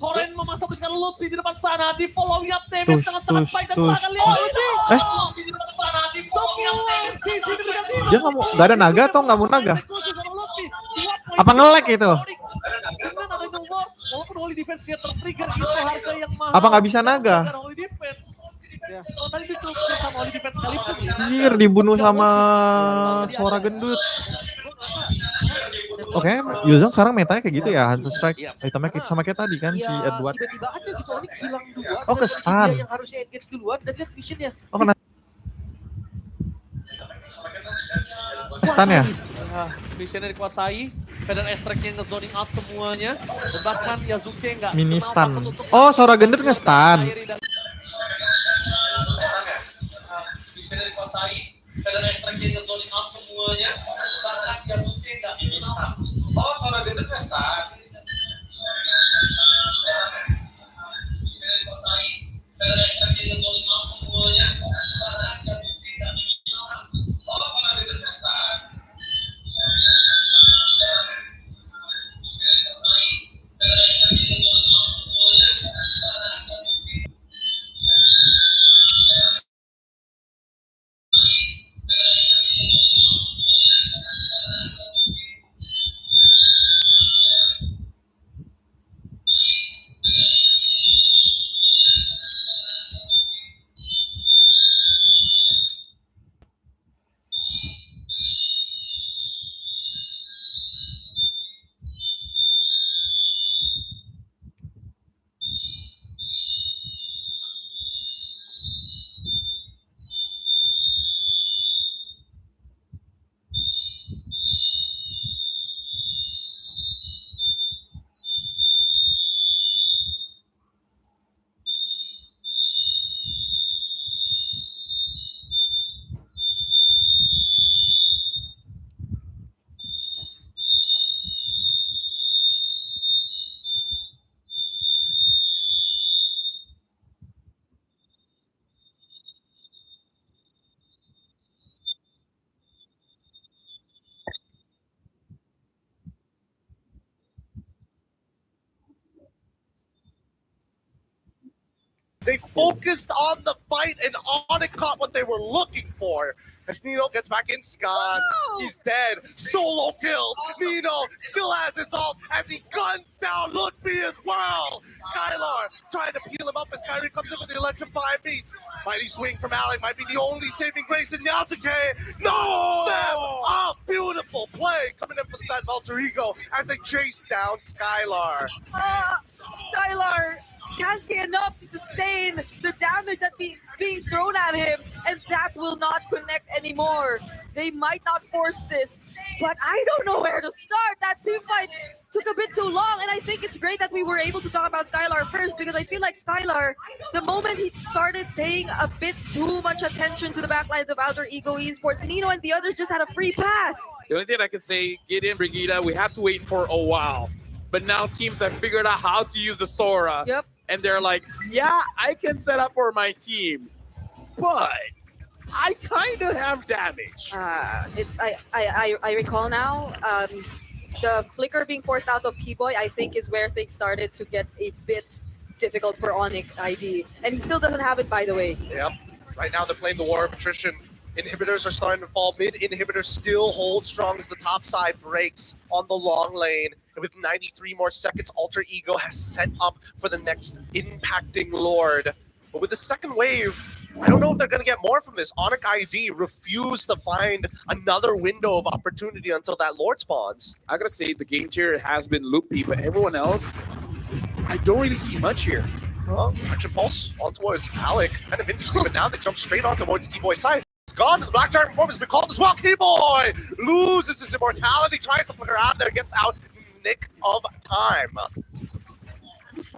Toren memasukkan Lutfi di depan sana, di following up damage dengan sangat baik dan bahkan lihat Lutfi di depan sana, di following up damage sisi dengan Timo. Dia nggak ada naga atau nggak mau naga? Apa nge-lag itu? Walaupun Holy Defense-nya tertrigger itu harga yang mahal. Apa nggak bisa naga? Holy Defense. Kalau tadi ditutup sama Holy Defense sekalipun. Anjir, dibunuh sama suara gendut. Oke, Yuzong sekarang metanya kayak gitu ya, Hunter Strike. Itemnya sama kayak tadi kan si Edward. Tiba-tiba aja gitu Onik hilang dua. Oh, ke stun. Yang harusnya engage duluan dan lihat visionnya. Oh, kena stun ya? Visionnya dikuasai. Feather Extract-nya nge-zoning out semuanya. Dan bahkan Yazuke nggak mini stun. Oh, suara gendut nge-stun. Visionnya dikuasai. Feather Extract-nya nge-zoning out semuanya. Bahkan Yazuke nggak mini stun. Oh, suara gendut nge-stun. Visionnya dikuasai. Feather Extract-nya nge-zoning out semuanya. Bahkan Yazuke nggak mini stun. Oh, suara gendut nge-stun. They focused on the fight, and Onik caught what they were looking for. As Nino gets back in Scott, he's dead. Solo kill. Nino still has his ult as he guns down Lutfi as well. Skylar trying to peel him up as Kyrie comes in with the electrifying beats. Mighty swing from Alec might be the only saving grace in Yasuke. Knocks them up. Beautiful play coming in from the side of Alter Ego as they chase down Skylar. Skylar can't get enough to sustain the damage that's being thrown at him, and that will not connect anymore. They might not force this, but I don't know where to start. That team fight took a bit too long, and I think it's great that we were able to talk about Skylar first, because I feel like Skylar, the moment he started paying a bit too much attention to the backlines of Alter Ego Esports, Nino and the others just had a free pass. The only thing I can say, get in, Brigida. We have to wait for a while. But now teams have figured out how to use the Sora. Yep. And they're like, yeah, I can set up for my team, but I kind of have damage. I recall now, the flicker being forced out of Keyboy, I think, is where things started to get a bit difficult for Onik ID. And he still doesn't have it, by the way. Yep. Right now they're playing the war of attrition. Inhibitors are starting to fall. Mid inhibitors still hold strong as the top side breaks on the long lane. And with 93 more seconds, Alter Ego has set up for the next impacting Lord. But with the second wave, I don't know if they're going to get more from this. Onik ID refused to find another window of opportunity until that Lord spawns. I gotta say, the game tier has been loopy, but everyone else, I don't really see much here. Well, Traction Pulse on towards Alec. Kind of interesting, but now they jump straight on towards Keyboy's side. It's gone. The Black Dragon form has been called as well. Keyboy loses his immortality, tries to flicker out there, gets out in the nick of time.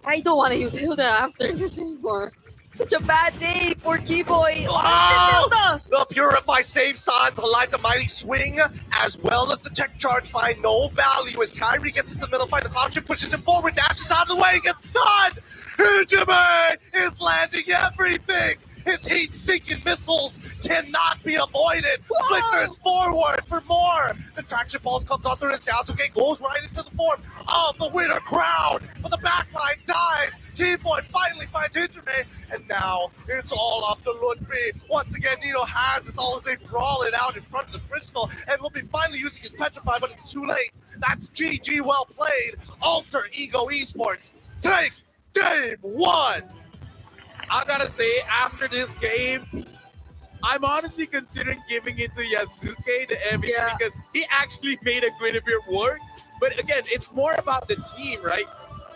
I don't want to use Hilda after this anymore. Such a bad day for Keyboy. Wow! The Purify saves Sans alive, the mighty swing, as well as the check charge find no value as Kyrie gets into the middle fight. The cloud chip pushes him forward, dashes out of the way, gets stunned. Hijime is landing everything. His heat-seeking missiles cannot be avoided. Flickers forward for more. The traction pulse comes out through his Yasuke, goes right into the form of the winner crown. But the backline dies. T-Boy finally finds Hinterme, and now it's all up to Ludwig. Once again, Nino has this all as they brawl it out in front of the crystal, and will be finally using his Petrify, but it's too late. That's GG, well played. Alter Ego Esports, take game 1. I gotta say, after this game, I'm honestly considering giving it to Yasuke, the MVP, because he actually made a Guinevere work. But again, it's more about the team, right?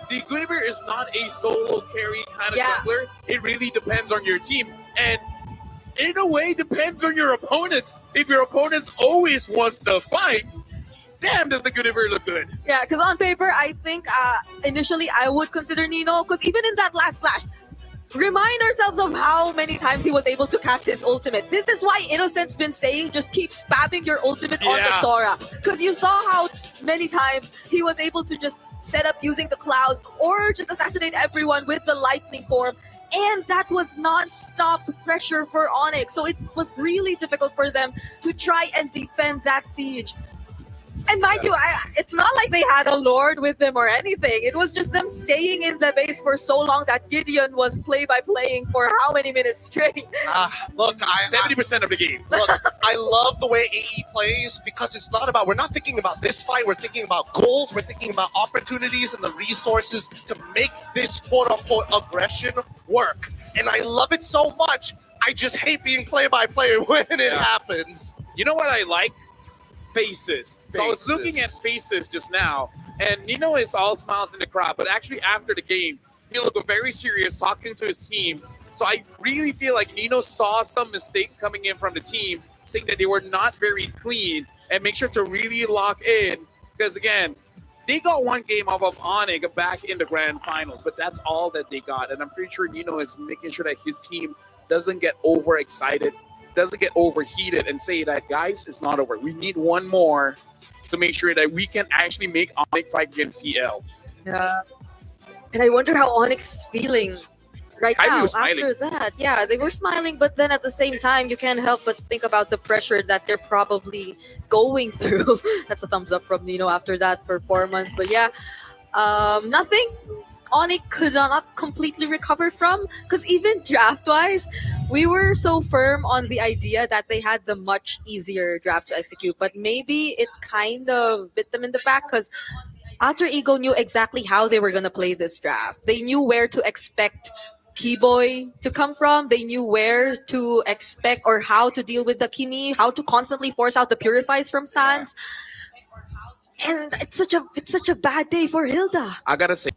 The Guinevere is not a solo carry kind of jungler. It really depends on your team. And in a way, depends on your opponents. If your opponents always wants to fight, damn, does the Guinevere look good. Yeah, because on paper, I think initially I would consider Nino, because even in that last flash, remind ourselves of how many times he was able to cast his ultimate. This is why Innocent's been saying just keep spamming your ultimate on the Sora. Because you saw how many times he was able to just set up using the clouds or just assassinate everyone with the lightning form. And that was non-stop pressure for Onik. So it was really difficult for them to try and defend that siege. And mind you, it's not like they had a Lord with them or anything. It was just them staying in the base for so long that Gideon was play-by-playing for how many minutes straight? Look, 70% of the game. Look, I love the way AE plays because it's not about, we're not thinking about this fight, we're thinking about goals, we're thinking about opportunities and the resources to make this quote-unquote aggression work. And I love it so much, I just hate being play-by-play when it happens. You know what I like? Faces. So I was looking at faces just now, and Nino is all smiles in the crowd, but actually after the game, he looked very serious talking to his team. So I really feel like Nino saw some mistakes coming in from the team, saying that they were not very clean, and make sure to really lock in, because again, they got one game off of Onik back in the grand finals, but that's all that they got. And I'm pretty sure Nino is making sure that his team doesn't get overexcited, doesn't get overheated and say that, guys, it's not over. We need one more to make sure that we can actually make Onik fight against CL. Yeah. And I wonder how Onyx feeling right now after that. Yeah, they were smiling, but then at the same time, you can't help but think about the pressure that they're probably going through. That's a thumbs up from Nino after that performance. But yeah, nothing Onik could not completely recover from, because even draft-wise, we were so firm on the idea that they had the much easier draft to execute, but maybe it kind of bit them in the back, because Alter Ego knew exactly how they were going to play this draft. They knew where to expect Keyboy to come from. They knew where to expect or how to deal with the Kimi, how to constantly force out the Purifies from Sans. And it's such a bad day for Hilda. I gotta say,